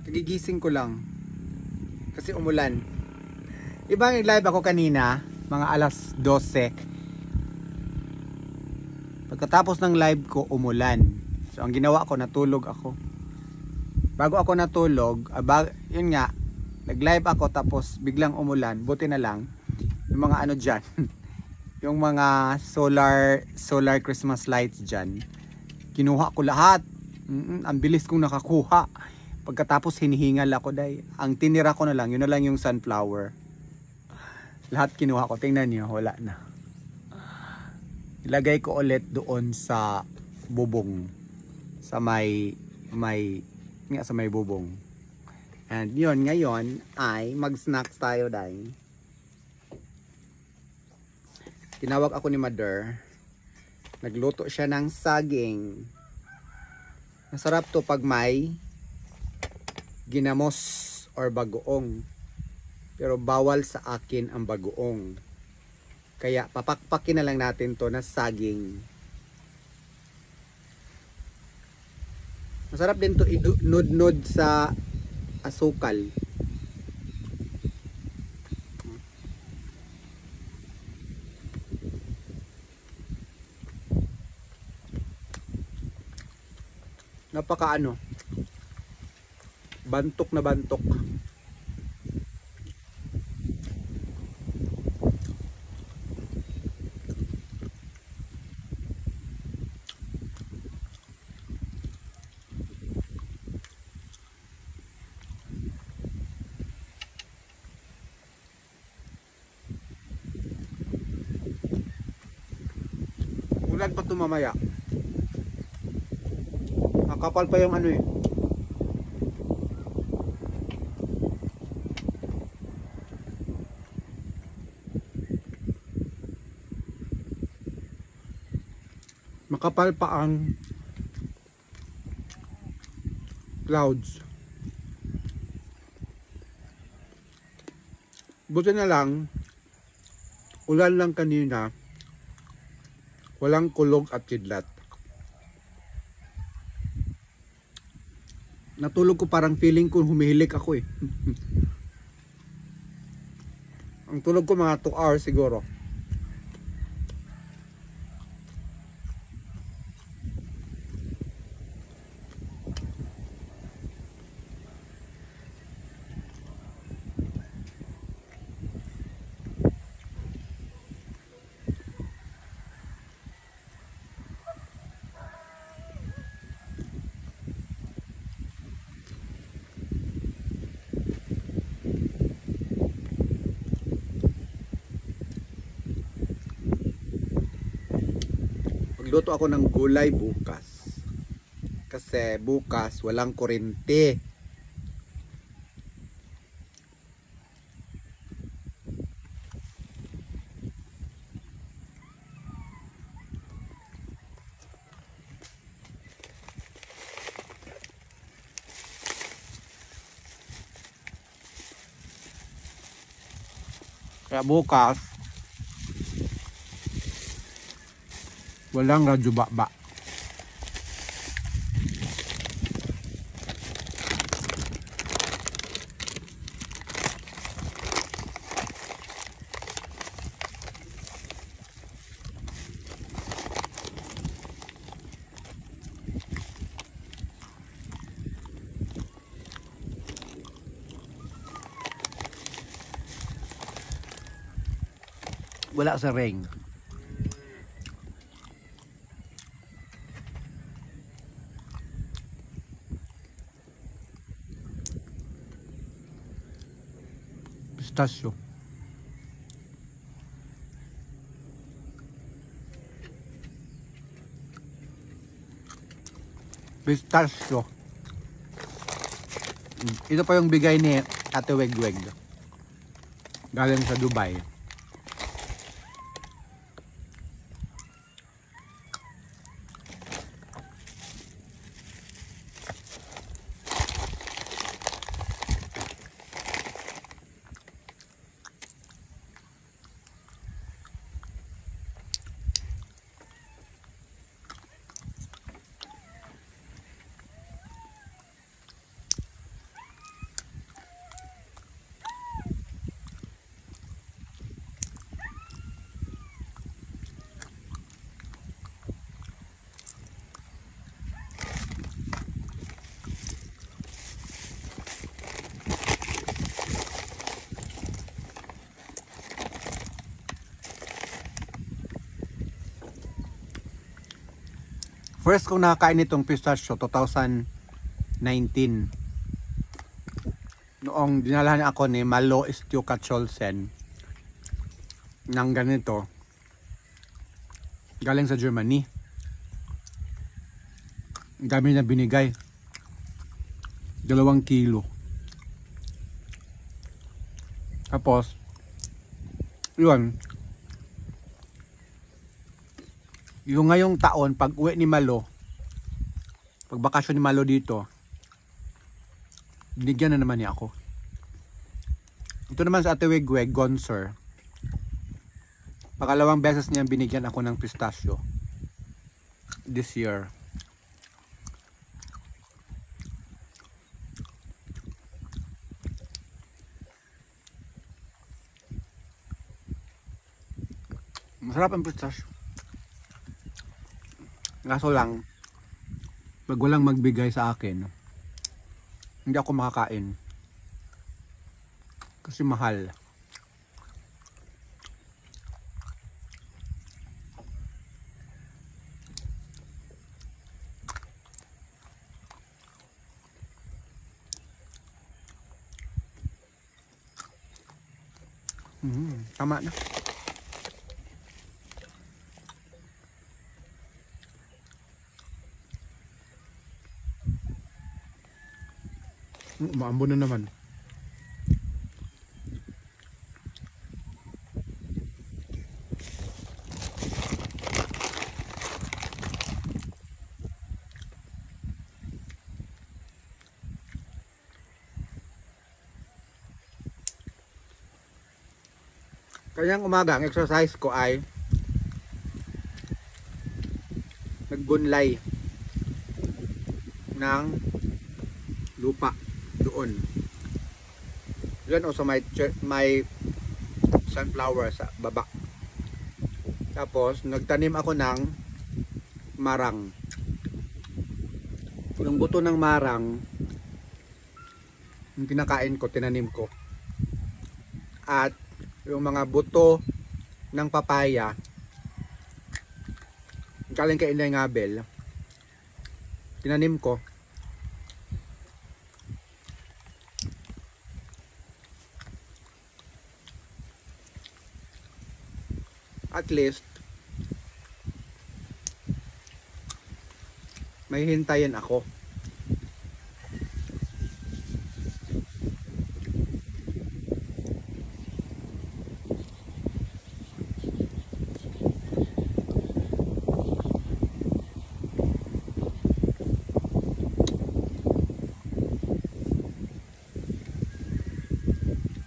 Kagigising ko lang. Kasi umulan. Diba nag-live ako kanina, mga alas 12. Pagkatapos ng live ko, umulan. So ang ginawa ko, natulog ako. Bago ako natulog, yun nga, nag-live ako tapos biglang umulan. Buti na lang, yung mga ano dyan, yung mga solar Christmas lights dyan, kinuha ko lahat. Ang bilis kong nakakuha. Pagkatapos hinihingal ako dahil ang tinira ko na lang, yun na lang yung sunflower. Lahat kinuha ko. Tingnan niyo, wala na. Ilagay ko ulit doon sa bubong. Sa may bubong. And yun, ngayon ay mag-snacks tayo dahil. Tinawag ako ni Mother. Nagluto siya ng saging. Masarap to pag may ginamos or bagoong. Pero bawal sa akin ang bagoong. Kaya papakpakin na lang natin to na saging. Masarap din to inod-nod sa asukal. Napaka bantok na bantok. Ulan pa ito mamaya. Nakapal pa yung makapal pa ang clouds. Buti na lang, ulan lang kanina, walang kulog at kidlat. Natulog ko parang feeling ko humihilik ako eh. Ang tulog ko mga 2 hours siguro. Magluto ako ng gulay bukas. Kasi bukas walang kuryente. Kaya bukas walang radyo baba. Wala sa ring. Pistachio. Pistachio. Ito pa yung bigay ni Ate Wegweg. Galing sa Dubai. First kong nakakain itong pistachio, 2019. Noong dinalahan ako ni Malo Stuyvesant ng ganito. Galing sa Germany. Ang dami na binigay. 2 kilo. Tapos, yun. Yung ngayong taon, pag uwi ni Malo, pag bakasyon ni Malo dito, binigyan na naman niya ako. Ito naman sa Ate Wigweg, Gonser. Pakalawang beses niya binigyan ako ng pistachio. This year. Masarap ang pistachio. Kaso lang, pag walang magbigay sa akin, hindi ako makakain. Kasi mahal. Tama na. Maambo na naman. Kanyang umaga, ang exercise ko ay nagbunlay ng lupa doon. Doon o sa may sunflower sa baba. Tapos nagtanim ako ng marang. Yung buto ng marang, yung kinakain ko, tinanim ko. At yung mga buto ng papaya, galing kay Inday Ngabel, tinanim ko. At least may hintayin ako.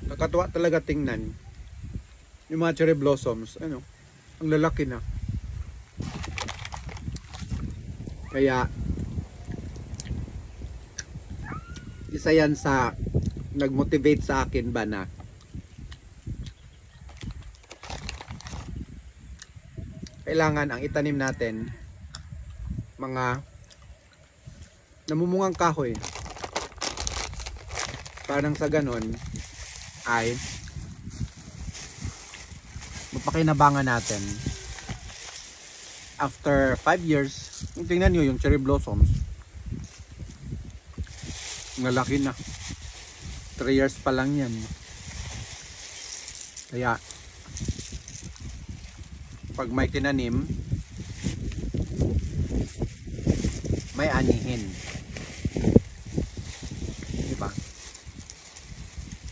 Nakatuwa talaga tingnan yung mga cherry blossoms, ano, ang lalaki na. Kaya isa yan sa nag-motivate sa akin ba na kailangan ang itanim natin mga namumungang kahoy, parang sa ganon ay mapakinabangan natin after 5 years. Tingnan nyo yung cherry blossoms, malaki na. 3 years pa lang yan. Kaya pag may tinanim, may anihin, diba?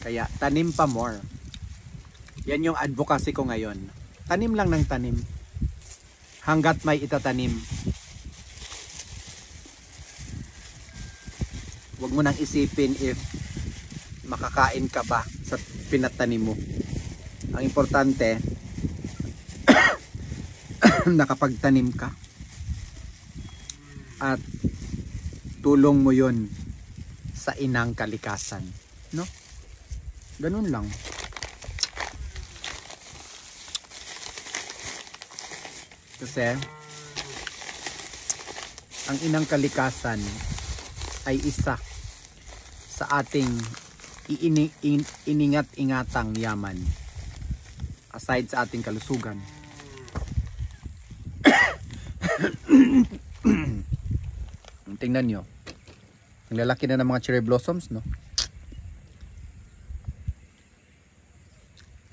Kaya tanim pa more. Yan yung advocacy ko ngayon. Tanim lang ng tanim. Hanggat may itatanim. Huwag mo nang isipin if makakain ka ba sa pinatanim mo. Ang importante, nakapagtanim ka. At tulong mo yon sa inang kalikasan. No? Ganun lang. Kasi ang inang kalikasan ay isa sa ating iningat-ingatang yaman aside sa ating kalusugan. Tingnan nyo. Ang lalaki na ng mga cherry blossoms, no?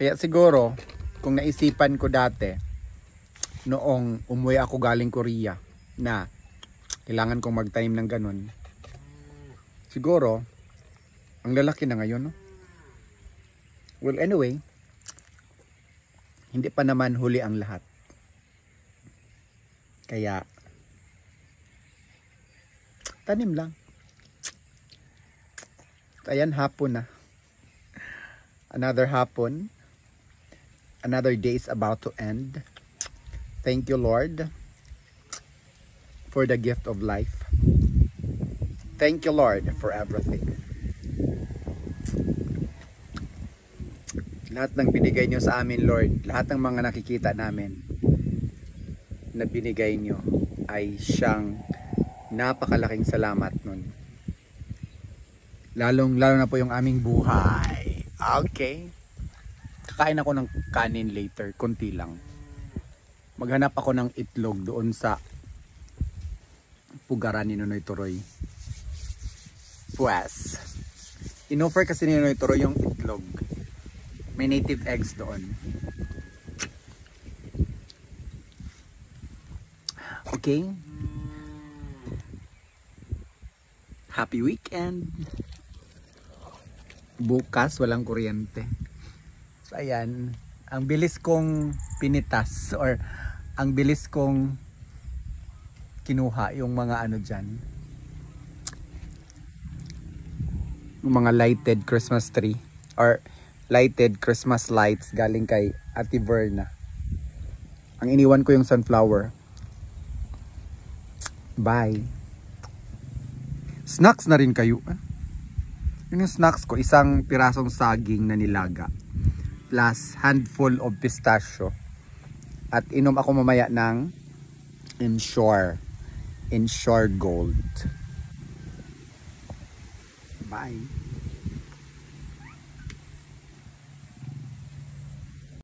Kaya siguro, kung naisipan ko dati, noong umuwi ako galing Korea, na kailangan kong mag-time ng ganun, siguro, ang lalaki na ngayon, no? Well, anyway, hindi pa naman huli ang lahat. Kaya, tanim lang. Ayan, hapon na. Another hapon. Another day is about to end. Thank you, Lord, for the gift of life. Thank you, Lord, for everything. Lahat ng binigay nyo sa amin, Lord, lahat ng mga nakikita namin na binigay nyo ay siyang napakalaking salamat nun. Lalo na po yung aming buhay. Okay. Kakain ako ng kanin later, konti lang. Maghanap ako ng itlog doon sa pugaran ni Nonoy Turoy. Pues, inoffer kasi ni Nonoy Turoy yung itlog. May native eggs doon. Okay. Happy weekend. Bukas walang kuryente. So ayan, ang bilis kong pinitas or ang bilis kong kinuha yung mga ano dyan, yung mga lighted Christmas tree or lighted Christmas lights galing kay Ate Verna. Ang iniwan ko yung sunflower. Bye. Snacks na rin kayo. Yung snacks ko, isang pirasong saging na nilaga plus handful of pistachio. At inom ako mamaya ng Ensure Gold. Bye.